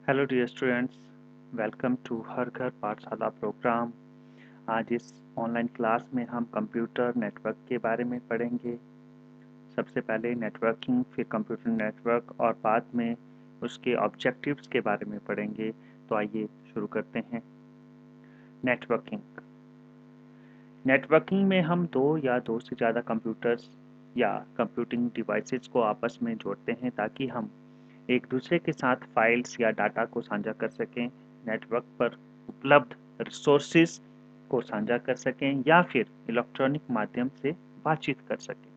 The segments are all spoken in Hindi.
Hello dear students, welcome to Har Ghar Pathshala programme. आज इस ऑनलाइन क्लास में हम कंप्यूटर नेटवर्क के बारे में पढ़ेंगे। सबसे पहले नेटवर्किंग, फिर कंप्यूटर नेटवर्क और बाद में उसके ऑब्जेक्टिव्स के बारे में पढ़ेंगे। तो आइए शुरू करते हैं। नेटवर्किंग नेटवर्किंग में हम दो या दो से ज़्यादा कंप्यूटर्स या कंप्यूटिंग डिवाइसेस को आपस में जोड़ते हैं ताकि हम एक दूसरे के साथ फाइल्स या डाटा को साझा कर सकें, नेटवर्क पर उपलब्ध रिसोर्सेज को साझा कर सकें या फिर इलेक्ट्रॉनिक माध्यम से बातचीत कर सकें।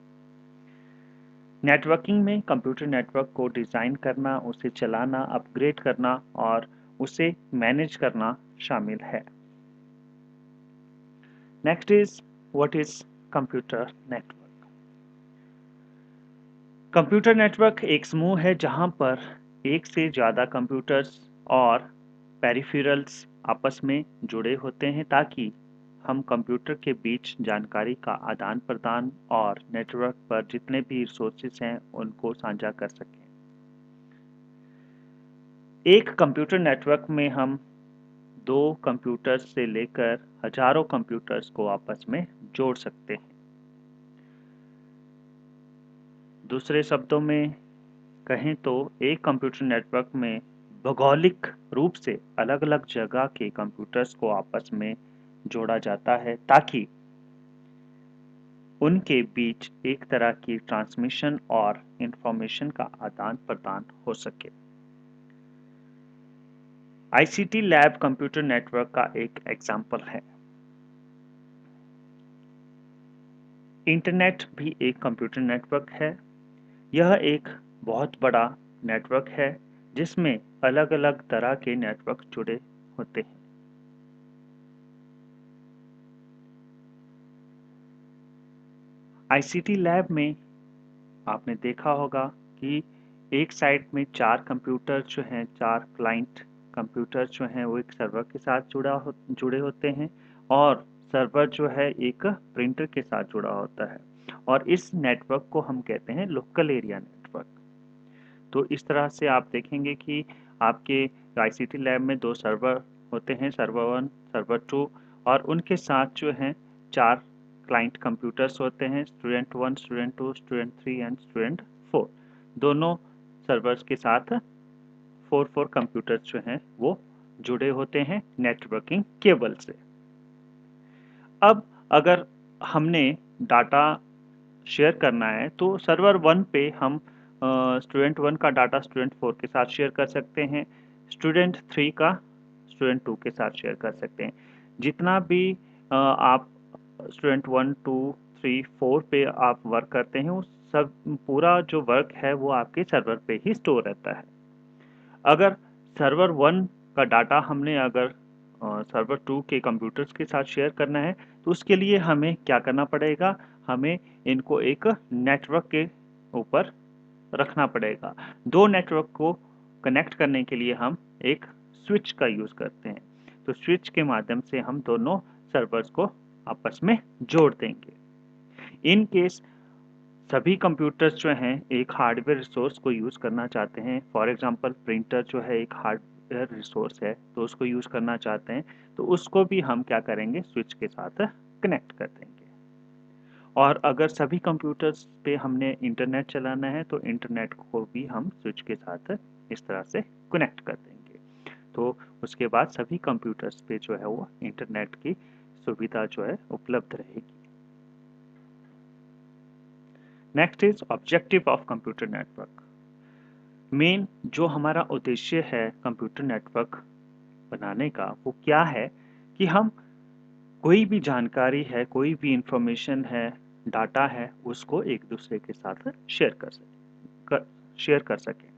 नेटवर्किंग में कंप्यूटर नेटवर्क को डिज़ाइन करना, उसे चलाना, अपग्रेड करना और उसे मैनेज करना शामिल है। Next is what is computer network. Computer network एक समूह है जहां पर एक से ज़्यादा कंप्यूटर्स और पेरिफेरल्स आपस में जुड़े होते हैं ताकि हम कंप्यूटर के बीच जानकारी का आदान प्रदान और नेटवर्क पर जितने भी रिसोर्सेज हैं उनको साझा कर सकें। एक कंप्यूटर नेटवर्क में हम दो कंप्यूटर्स से लेकर हजारों कंप्यूटर्स को आपस में जोड़ सकते हैं। दूसरे शब्दों में कहें तो एक कंप्यूटर नेटवर्क में भौगोलिक रूप से अलग-अलग जगह के कंप्यूटर्स को आपस में जोड़ा जाता है ताकि उनके बीच एक तरह की ट्रांसमिशन और इंफॉर्मेशन का आदान-प्रदान हो सके। आईसीटी लैब कंप्यूटर नेटवर्क का एक एग्जाम्पल है। इंटरनेट भी एक कंप्यूटर नेटवर्क है। यह एक बहुत बड़ा नेटवर्क है जिसमें अलग-अलग तरह के नेटवर्क जुड़े होते हैं। आईसीटी लैब में आपने देखा होगा कि एक साइड में 4 कंप्यूटर जो हैं, 4 क्लाइंट कंप्यूटर जो हैं वो एक सर्वर के साथ जुड़े होते हैं और सर्वर जो है एक प्रिंटर के साथ जुड़ा होता है और इस नेटवर्क को हम कहते हैं लोकल एरिया नेटवर्क। तो इस तरह से आप देखेंगे कि आपके आईसीटी लैब में 2 सर्वर होते हैं, सर्वर 1, सर्वर 2 और उनके साथ जो हैं 4 क्लाइंट कंप्यूटर्स होते हैं, student 1, student 2, student 3 and student 4। दोनों सर्वर्स के साथ 4 कंप्यूटर्स जो हैं वो जुड़े होते हैं नेटवर्किंग केबल से। अब अगर हमने डाटा शेयर करना है तो सर्वर 1 पे हम स्टूडेंट 1 का डाटा स्टूडेंट 4 के साथ शेयर कर सकते हैं, स्टूडेंट 3 का स्टूडेंट 2 के साथ शेयर कर सकते हैं। जितना भी आप स्टूडेंट 1, 2, 3, 4 पे आप वर्क करते हैं, वो सब पूरा जो वर्क है वो आपके सर्वर पे ही स्टोर रहता है। अगर सर्वर 1 का डाटा हमने अगर सर्वर 2 के कंप्यूटर्स के साथ शेयर करना है, तो उसके लिए हमें क्या करना पड़ेगा? हमें इनको एक नेटवर्क के ऊपर रखना पड़ेगा। 2 नेटवर्क को कनेक्ट करने के लिए हम एक स्विच का यूज़ करते हैं। तो स्विच के माध्यम से हम दोनों सर्वर्स को आपस में जोड़ देंगे। इन केस सभी कंप्यूटर्स जो हैं एक हार्डवेयर रिसोर्स को यूज़ करना चाहते हैं, फॉर एग्जांपल प्रिंटर जो है एक हार्डवेयर रिसोर्स है तो उसको यूज़ करना चाहते हैं, तो उसको भी हम क्या करेंगे, स्विच के साथ कनेक्ट कर देंगे। और अगर सभी कंप्यूटर्स पे हमने इंटरनेट चलाना है तो इंटरनेट को भी हम स्विच के साथ इस तरह से कनेक्ट कर देंगे। तो उसके बाद सभी कंप्यूटर्स पे जो है वो इंटरनेट की सुविधा जो है उपलब्ध रहेगी। Next is objective of computer network. Main जो हमारा उद्देश्य है कंप्यूटर नेटवर्क बनाने का वो क्या है कि हम कोई भी जानकारी है, कोई भी इंफॉर्मेशन है, डाटा है, उसको एक दूसरे के साथ शेयर कर सकें।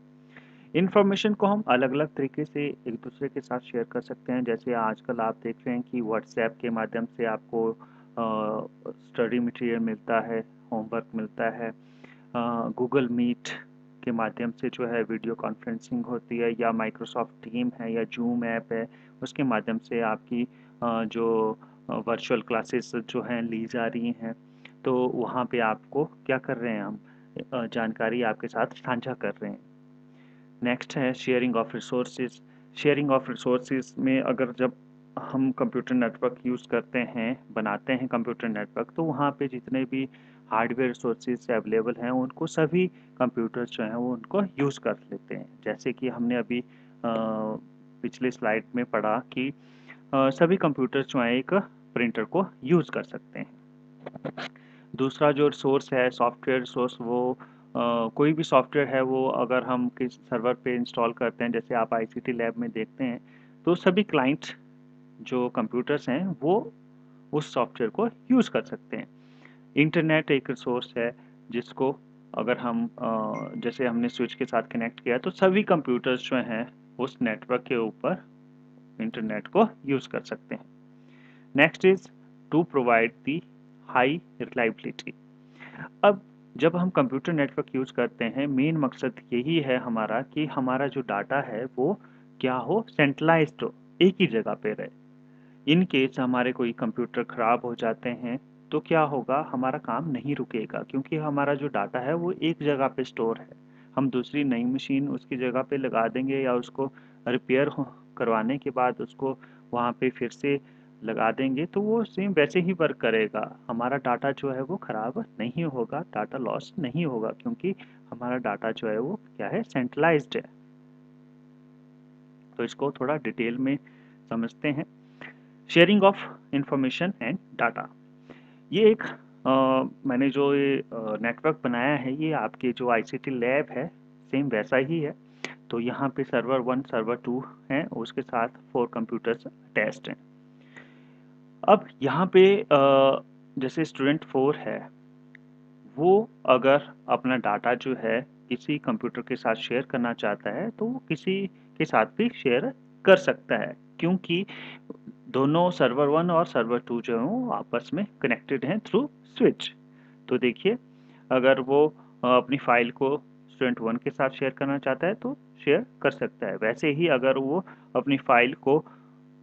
इंफॉर्मेशन को हम अलग-अलग तरीके से एक दूसरे के साथ शेयर कर सकते हैं। जैसे आजकल आप देख रहे हैं कि व्हाट्सएप के माध्यम से आपको स्टडी मटेरियल मिलता है, होमवर्क मिलता है। गूगल मीट के माध्यम से जो है वीडियो कॉन्फ्रेंसिंग होती है या माइक्रोसॉफ्ट टीम है या जूम ऐप है, उसके माध्यम से आपकी जो वर्चुअल क्लासेस जो हैं ली जा रही हैं। तो वहाँ पे आपको क्या कर रहे हैं हम, जानकारी आपके साथ साझा कर रहे हैं। नेक्स्ट है sharing of resources. Sharing of resources में अगर जब हम कंप्यूटर नेटवर्क यूज़ करते हैं, बनाते हैं कंप्यूटर नेटवर्क, तो वहाँ पे जितने भी हार्डवेयर रिसोर्सेज अवेलेबल हैं, उनको सभी कंप्यूटर्स जो हैं वो उनको यूज़ कर लेते हैं। जैसे कि हमने अभी पिछले स्लाइड में पढ़ा कि सभी कंप्यूटर्स जो हैं एक प्रिंटर को यूज़ कर सकते हैं। दूसरा जो रिसोर्स है सॉफ्टवेयर रिसोर्स, वो कोई भी सॉफ्टवेयर है वो अगर हम किस सर्वर पे इंस्टॉल करते हैं, जैसे आप आईसीटी लैब में देखते हैं, तो सभी क्लाइंट जो कंप्यूटर्स हैं वो उस सॉफ्टवेयर को यूज़ कर सकते हैं। इंटरनेट एक रिसोर्स है जिसको अगर हम जैसे हमने स्विच के साथ कनेक्ट किया तो सभी कंप्यूटर्स जो हैं उस नेटवर्क के ऊपर इंटरनेट को यूज़ कर सकते हैं। Next is to provide the high reliability. अब जब हम कंप्यूटर नेटवर्क यूज़ करते हैं, मेन मकसद यही है हमारा कि हमारा जो डाटा है वो क्या हो, सेंट्रलाइज्ड हो, एक ही जगह पे रहे। इन केस हमारे कोई कंप्यूटर ख़राब हो जाते हैं तो क्या होगा, हमारा काम नहीं रुकेगा क्योंकि हमारा जो डाटा है वो एक जगह पे स्टोर है। हम दूसरी नई मशीन उसकी जगह पे लगा देंगे या उसको रिपेयर करवाने के बाद उसको वहाँ पे फिर से लगा देंगे तो वो सेम वैसे ही वर्क करेगा। हमारा डाटा जो है वो ख़राब नहीं होगा, डाटा लॉस नहीं होगा क्योंकि हमारा डाटा जो है वो क्या है, सेंट्रलाइज्ड है। तो इसको थोड़ा डिटेल में समझते हैं। Sharing of information and data, ये एक मैंने जो ये नेटवर्क बनाया है ये आपके जो आईसीटी लैब है सेम वैसा ही है। तो यहाँ पे सर्वर 1 सर्वर 2 हैं, उसके साथ 4 कंप्यूटर्स अटैच्ड हैं। अब यहाँ पे जैसे स्टूडेंट 4 है, वो अगर अपना डाटा जो है किसी कंप्यूटर के साथ शेयर करना चाहता है तो वो किसी के साथ भी शेयर कर सकता है क्योंकि दोनों सर्वर 1 और सर्वर 2 जो है वो आपस में कनेक्टेड हैं थ्रू स्विच। तो देखिए, अगर वो अपनी फाइल को स्टूडेंट 1 के साथ शेयर करना चाहता है तो शेयर कर सकता है। वैसे ही अगर वो अपनी फाइल को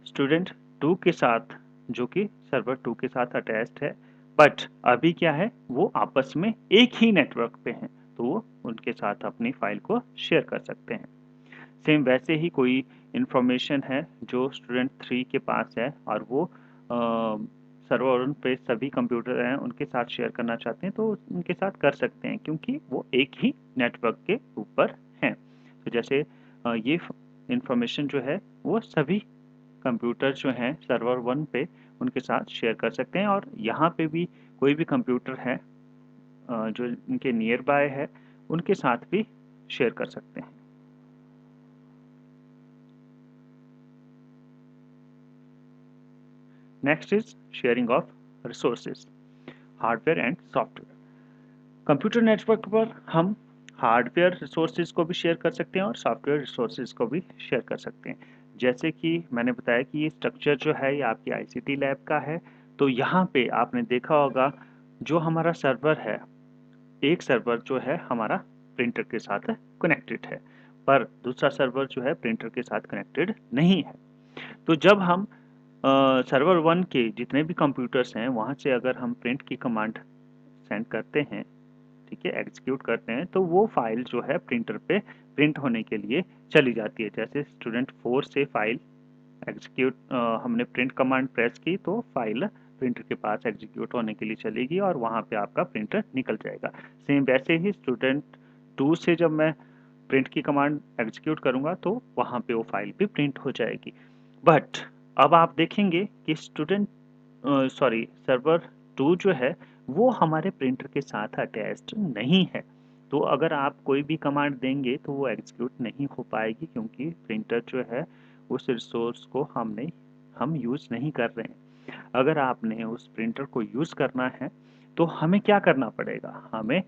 स्टूडेंट 2 के साथ, जो कि सर्वर 2 के साथ अटैच्ड है, बट अभी क्या है वो आपस में एक ही नेटवर्क पे हैं, तो वो उनके साथ अपनी फाइल को शेयर कर सकते हैं। सेम वैसे ही कोई इंफॉर्मेशन है जो स्टूडेंट 3 के पास है और वो सर्वर उन पे सभी कंप्यूटर हैं उनके साथ शेयर करना चाहते हैं तो उनके साथ कर सकते हैं क्योंकि वो एक ही नेटवर्क के ऊपर हैं। तो जैसे ये इंफॉर्मेशन जो है वो सभी कंप्यूटर जो हैं सर्वर 1 पे उनके साथ शेयर कर सकते हैं और यहाँ पे भी कोई भी कंप्यूटर है जो इनके नियर बाय है उनके साथ भी शेयर कर सकते हैं। Next is sharing of resources, hardware and software. Computer network पर हम हार्डवेयर रिसोर्सेज को भी शेयर कर सकते हैं और सॉफ्टवेयर रिसोर्सेज को भी शेयर कर सकते हैं। जैसे कि मैंने बताया कि ये स्ट्रक्चर जो है ये आपकी आईसीटी लैब का है। तो यहाँ पे आपने देखा होगा जो हमारा सर्वर है, एक सर्वर जो है हमारा प्रिंटर के साथ कनेक्टेड है, पर दूसरा सर्वर जो है प्रिंटर के साथ कनेक्टेड नहीं है। तो जब हम सर्वर 1 के जितने भी कंप्यूटर्स हैं वहाँ से अगर हम प्रिंट की कमांड सेंड करते हैं, ठीक है, एग्जीक्यूट करते हैं, तो वो फाइल जो है प्रिंटर पे प्रिंट होने के लिए चली जाती है। जैसे स्टूडेंट 4 से फाइल एग्जीक्यूट हमने प्रिंट कमांड प्रेस की तो फाइल प्रिंटर के पास एग्जीक्यूट होने के लिए चलेगी और वहाँ पे आपका प्रिंटर निकल जाएगा। सेम वैसे ही स्टूडेंट 2 से जब मैं प्रिंट की कमांड एग्जीक्यूट करूँगा तो वहाँ पे वो फाइल भी प्रिंट हो जाएगी। बट अब आप देखेंगे कि सर्वर 2 जो है वो हमारे प्रिंटर के साथ अटैच्ड नहीं है। तो अगर आप कोई भी कमांड देंगे तो वो एग्जीक्यूट नहीं हो पाएगी क्योंकि प्रिंटर जो है उस रिसोर्स को हम यूज़ नहीं कर रहे हैं। अगर आपने उस प्रिंटर को यूज़ करना है तो हमें क्या करना पड़ेगा, हमें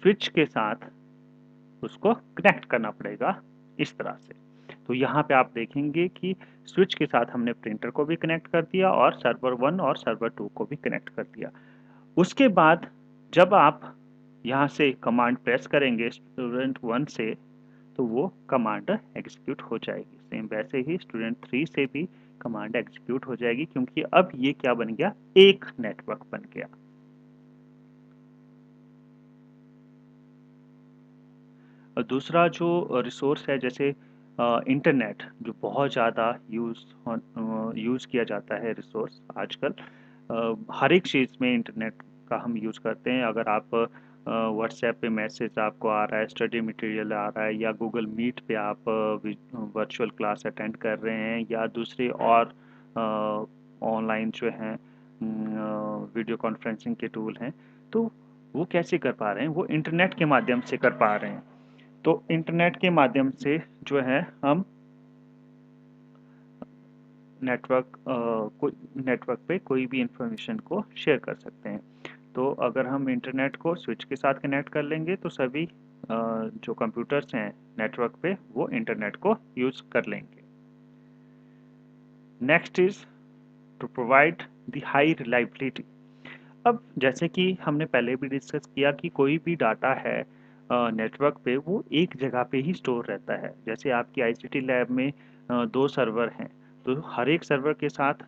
स्विच के साथ उसको कनेक्ट करना पड़ेगा इस तरह से। तो यहाँ पे आप देखेंगे कि स्विच के साथ हमने प्रिंटर को भी कनेक्ट कर दिया और सर्वर 1 और सर्वर 2 को भी कनेक्ट कर दिया। उसके बाद जब आप यहाँ से कमांड प्रेस करेंगे स्टूडेंट 1 से तो वो कमांड एग्जीक्यूट हो जाएगी। सेम वैसे ही स्टूडेंट 3 से भी कमांड एग्जीक्यूट हो जाएगी क्योंकि अब ये क्या बन गया, एक नेटवर्क बन गया। दूसरा जो रिसोर्स है, जैसे इंटरनेट जो बहुत ज़्यादा यूज़ किया जाता है रिसोर्स आजकल, हर एक चीज़ में इंटरनेट का हम यूज़ करते हैं। अगर आप व्हाट्सएप पे मैसेज आपको आ रहा है, स्टडी मटेरियल आ रहा है, या गूगल मीट पे आप वर्चुअल क्लास अटेंड कर रहे हैं, या दूसरे और ऑनलाइन जो हैं वीडियो कॉन्फ्रेंसिंग के टूल हैं, तो वो कैसे कर पा रहे हैं? वो इंटरनेट के माध्यम से कर पा रहे हैं। तो इंटरनेट के माध्यम से जो है हम नेटवर्क को नेटवर्क पे कोई भी इंफॉर्मेशन को शेयर कर सकते हैं। तो अगर हम इंटरनेट को स्विच के साथ कनेक्ट कर लेंगे तो सभी जो कंप्यूटर्स हैं नेटवर्क पे वो इंटरनेट को यूज़ कर लेंगे। Next is to provide the high reliability. अब जैसे कि हमने पहले भी डिस्कस किया कि कोई भी डाटा है नेटवर्क पे वो एक जगह पे ही स्टोर रहता है। जैसे आपकी आईसीटी लैब में 2 सर्वर हैं, तो हर एक सर्वर के साथ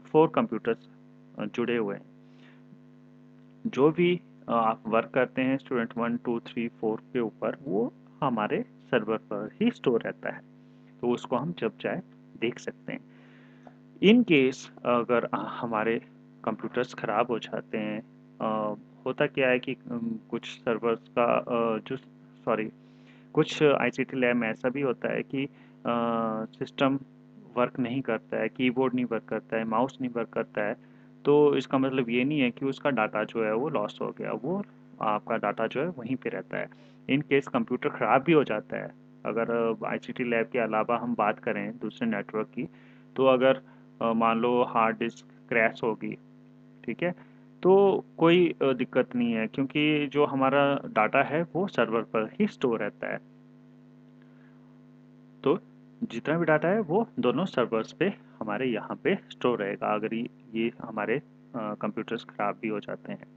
4 कंप्यूटर्स जुड़े हुए हैं। जो भी आप वर्क करते हैं स्टूडेंट 1 2 3 4 के ऊपर, वो हमारे सर्वर पर ही स्टोर रहता है, तो उसको हम जब चाहे देख सकते हैं। इन केस अगर हमारे कंप्यूटर्स ख़राब हो जाते हैं, होता क्या है कि कुछ सर्वर्स का जो सॉरी कुछ आईसीटी लैब में ऐसा भी होता है कि सिस्टम वर्क नहीं करता है, कीबोर्ड नहीं वर्क करता है, माउस नहीं वर्क करता है, तो इसका मतलब ये नहीं है कि उसका डाटा जो है वो लॉस हो गया, वो आपका डाटा जो है वहीं पे रहता है। इन केस कंप्यूटर ख़राब भी हो जाता है, अगर आईसीटी लैब के अलावा हम बात करें दूसरे नेटवर्क की, तो अगर मान लो हार्ड डिस्क क्रैश होगी, ठीक है, तो कोई दिक्कत नहीं है, क्योंकि जो हमारा डाटा है वो सर्वर पर ही स्टोर रहता है। तो जितना भी डाटा है वो दोनों सर्वर्स पे हमारे यहाँ पे स्टोर रहेगा, अगर ये हमारे कंप्यूटर्स ख़राब भी हो जाते हैं।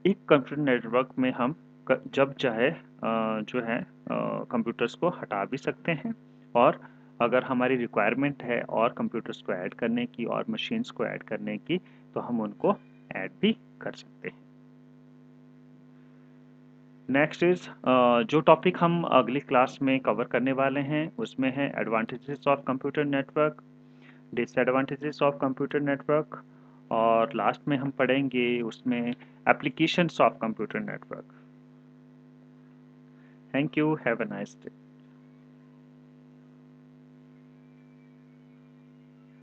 एक कंप्यूटर नेटवर्क में हम जब चाहे जो है कंप्यूटर्स को हटा भी सकते हैं, और अगर हमारी रिक्वायरमेंट है और कंप्यूटर्स को ऐड करने की और मशीन्स को ऐड करने की, तो हम उनको ऐड भी कर सकते हैं। नेक्स्ट इज जो टॉपिक हम अगली क्लास में कवर करने वाले हैं उसमें है advantages of computer network, disadvantages of computer network, और लास्ट में हम पढ़ेंगे उसमें applications of computer network. Thank you, have a nice day.